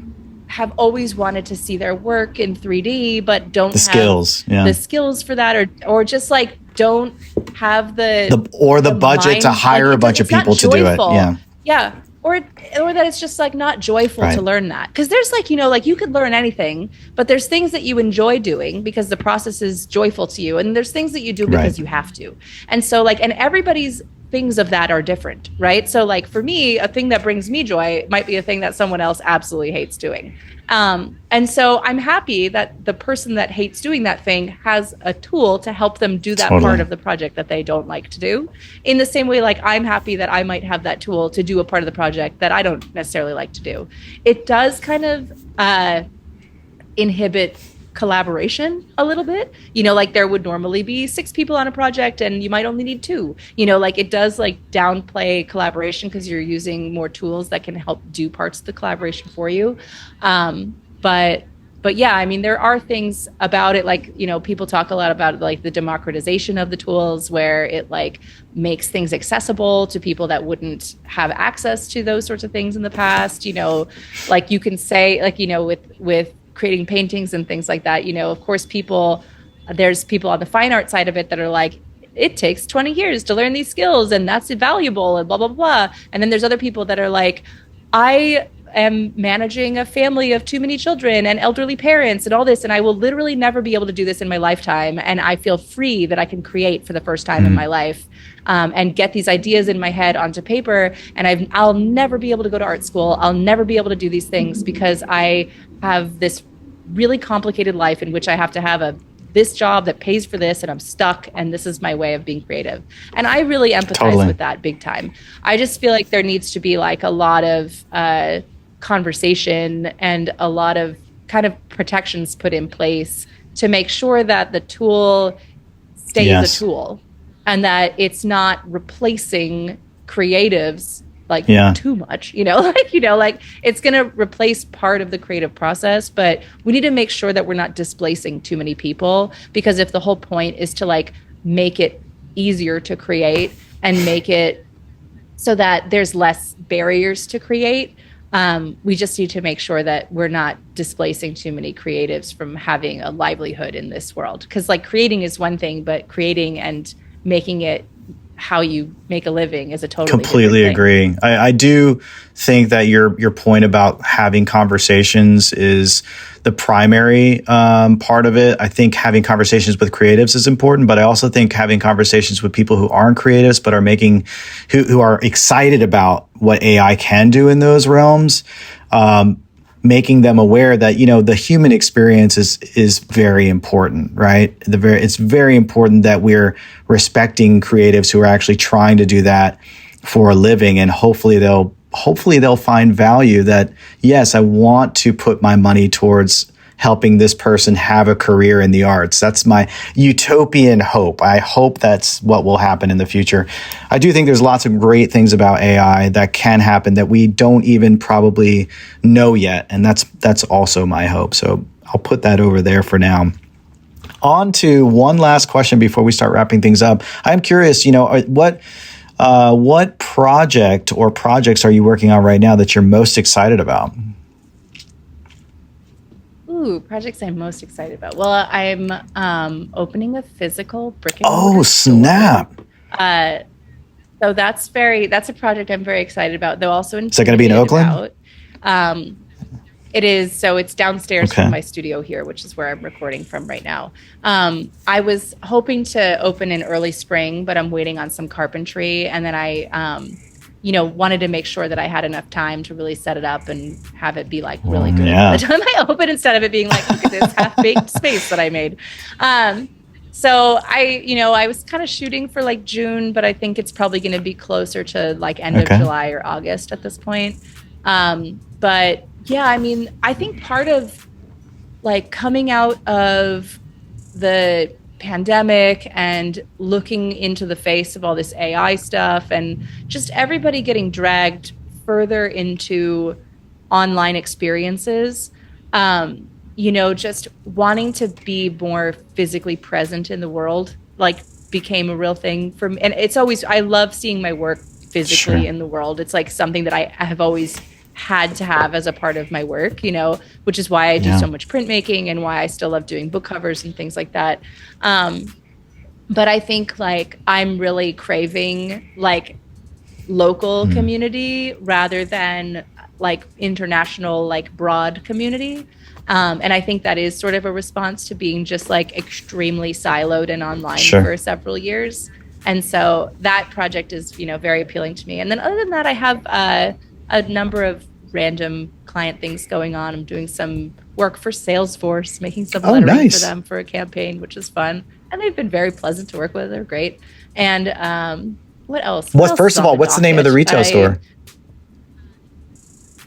have always wanted to see their work in 3D but don't have the skills for that, or just like don't have the budget to hire a bunch of people to do it. Or that it's just like not joyful to learn that, because there's like you could learn anything, but there's things that you enjoy doing because the process is joyful to you, and there's things that you do because you have to. And so and everybody's things of that are different, right? So like for me, a thing that brings me joy might be a thing that someone else absolutely hates doing. And so I'm happy that the person that hates doing that thing has a tool to help them do that part of the project that they don't like to do. In the same way, like I'm happy that I might have that tool to do a part of the project that I don't necessarily like to do. It does kind of inhibit collaboration a little bit, like there would normally be 6 people on a project and you might only need 2, like it does like downplay collaboration because you're using more tools that can help do parts of the collaboration for you. But yeah, I mean, there are things about it, like, people talk a lot about like the democratization of the tools, where it like makes things accessible to people that wouldn't have access to those sorts of things in the past, like you can say like, with creating paintings and things like that, of course there's people on the fine art side of it that are like, it takes 20 years to learn these skills and that's invaluable and blah, blah, blah. And then there's other people that are like, I am managing a family of too many children and elderly parents and all this, and I will literally never be able to do this in my lifetime. And I feel free that I can create for the first time in my life, and get these ideas in my head onto paper. And I'll never be able to go to art school. I'll never be able to do these things because I have this really complicated life in which I have to have this job that pays for this, and I'm stuck, and this is my way of being creative. And I really empathize with that big time. I just feel like there needs to be like a lot of conversation and a lot of kind of protections put in place to make sure that the tool stays Yes. a tool and that it's not replacing creatives like too much, like it's going to replace part of the creative process, but we need to make sure that we're not displacing too many people, because if the whole point is to like make it easier to create and make it so that there's less barriers to create, we just need to make sure that we're not displacing too many creatives from having a livelihood in this world. Because like creating is one thing, but creating and making it how you make a living is a totally completely agree. I do think that your point about having conversations is the primary part of it. I think having conversations with creatives is important, but I also think having conversations with people who aren't creatives but are who are excited about what AI can do in those realms, making them aware that, the human experience is very important, right? It's very important that we're respecting creatives who are actually trying to do that for a living, and hopefully they'll find value that, yes, I want to put my money towards helping this person have a career in the arts. That's my utopian hope. I hope that's what will happen in the future. I do think there's lots of great things about AI that can happen that we don't even probably know yet. And that's also my hope. So I'll put that over there for now. On to one last question before we start wrapping things up. I'm curious, what project or projects are you working on right now that you're most excited about? Ooh, projects I'm most excited about. Well, I'm opening a physical brick and mortar. Oh, snap. So that's a project I'm very excited about, though also is that going to be in Oakland? It is. So it's downstairs from my studio here, which is where I'm recording from right now. I was hoping to open in early spring, but I'm waiting on some carpentry. And then I, wanted to make sure that I had enough time to really set it up and have it be like really good by the time I open, instead of it being like, look at this half-baked space that I made. So I was kind of shooting for like June, but I think it's probably going to be closer to like end of July or August at this point. But yeah, I mean, I think part of like coming out of the pandemic and looking into the face of all this AI stuff and just everybody getting dragged further into online experiences, just wanting to be more physically present in the world, like became a real thing for me. And it's always, I love seeing my work physically in the world. It's like something that I have always had to have as a part of my work, which is why I do so much printmaking and why I still love doing book covers and things like that. But I think like I'm really craving like local community rather than like international, like broad community. And I think that is sort of a response to being just like extremely siloed and online for several years. And so that project is, very appealing to me. And then other than that, I have a number of random client things going on. I'm doing some work for Salesforce, making some lettering for them for a campaign, which is fun. And they've been very pleasant to work with. They're great. And what else? First of all, what's the name of the retail store?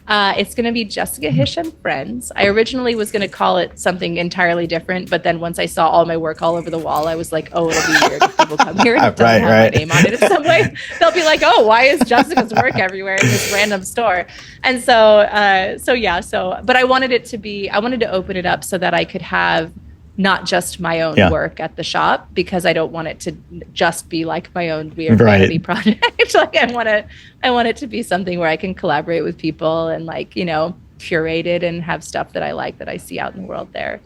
It's going to be Jessica Hische and Friends. I originally was going to call it something entirely different, but then once I saw all my work all over the wall, I was like, oh, it'll be weird if people come here and it doesn't have my name on it in some way. They'll be like, oh, why is Jessica's work everywhere in this random store? And but I wanted to open it up so that I could have not just my own work at the shop, because I don't want it to just be like my own weird vanity project. Like I want it to be something where I can collaborate with people and like, curate it and have stuff that I like that I see out in the world there.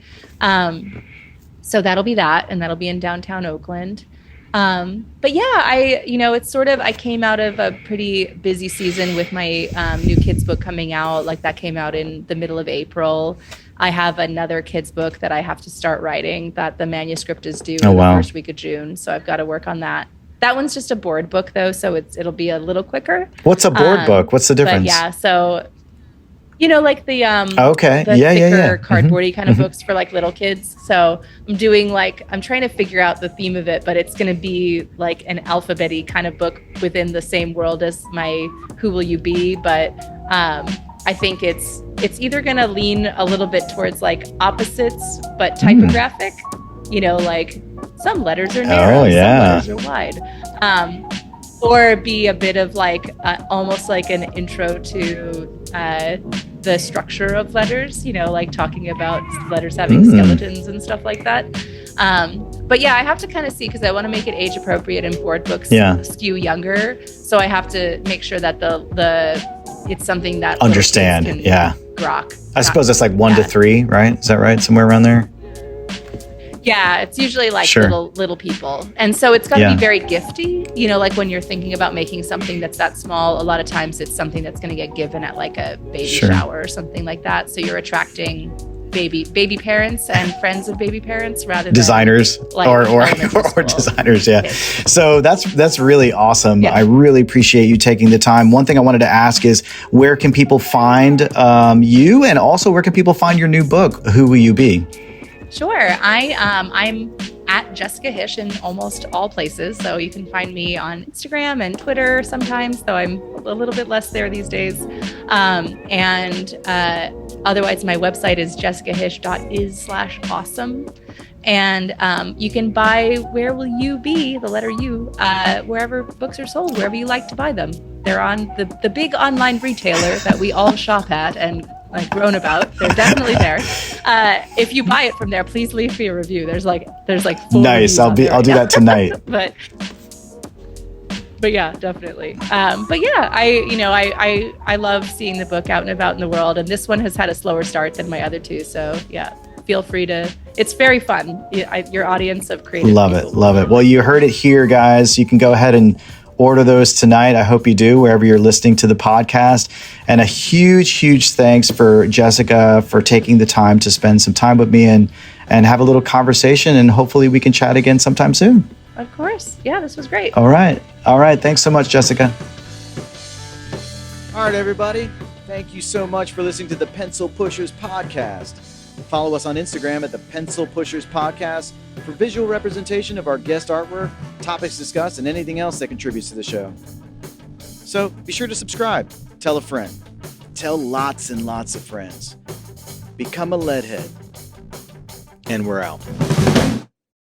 So that'll be that, and that'll be in downtown Oakland. But yeah, it's sort of, I came out of a pretty busy season with my new kids book coming out. Like that came out in the middle of April. I have another kids book that I have to start writing that the manuscript is due in the first week of June. So I've got to work on that. That one's just a board book though, so it'll be a little quicker. What's a board book? What's the difference? But yeah, so like the thicker cardboardy kind of books for like little kids. So I'm doing I'm trying to figure out the theme of it, but it's going to be like an alphabet-y kind of book within the same world as my Who Will You Be? But I think it's it's either going to lean a little bit towards like opposites, but typographic, like some letters are narrow, some letters are wide, or be a bit of like almost like an intro to the structure of letters, like talking about letters having skeletons and stuff like that. But yeah, I have to kind of see, because I want to make it age appropriate, and board books skew younger. So I have to make sure that it's something that understand. Grok. I suppose that's like 1 to 3, right? Is that right? Somewhere around there? Yeah, it's usually like little people. And so it's got to be very gifty. Like when you're thinking about making something that's that small, a lot of times it's something that's going to get given at like a baby shower or something like that. So you're attracting baby parents and friends of baby parents rather than designers or designers. Yeah. So that's really awesome. Yeah. I really appreciate you taking the time. One thing I wanted to ask is, where can people find you, and also where can people find your new book, Who Will You Be? Sure. I'm at Jessica Hische in almost all places. So you can find me on Instagram and Twitter sometimes, though I'm a little bit less there these days. Otherwise, my website is jessicahische.is/awesome. And you can buy Where Will You Be, the letter U, wherever books are sold, wherever you like to buy them. They're on the big online retailer that we all shop at and like grown about. They're definitely there. If you buy it from there, please leave me a review. There's like 4 nice. I'll do that tonight. but yeah, definitely. But yeah, I love seeing the book out and about in the world, and this one has had a slower start than my other two. So yeah, feel free to. It's very fun. Your audience of creative love it. Well, you heard it here, guys. You can go ahead and order those tonight. I hope you do, wherever you're listening to the podcast. And a huge thanks for Jessica for taking the time to spend some time with me and have a little conversation. And hopefully we can chat again sometime soon. Of course. Yeah, this was great. All right. Thanks so much, Jessica. All right, everybody. Thank you so much for listening to the Pencil Pushers podcast. Follow us on Instagram at the Pencil Pushers Podcast for visual representation of our guest artwork, topics discussed, and anything else that contributes to the show. So be sure to subscribe, tell a friend, tell lots and lots of friends. Become a leadhead. And we're out.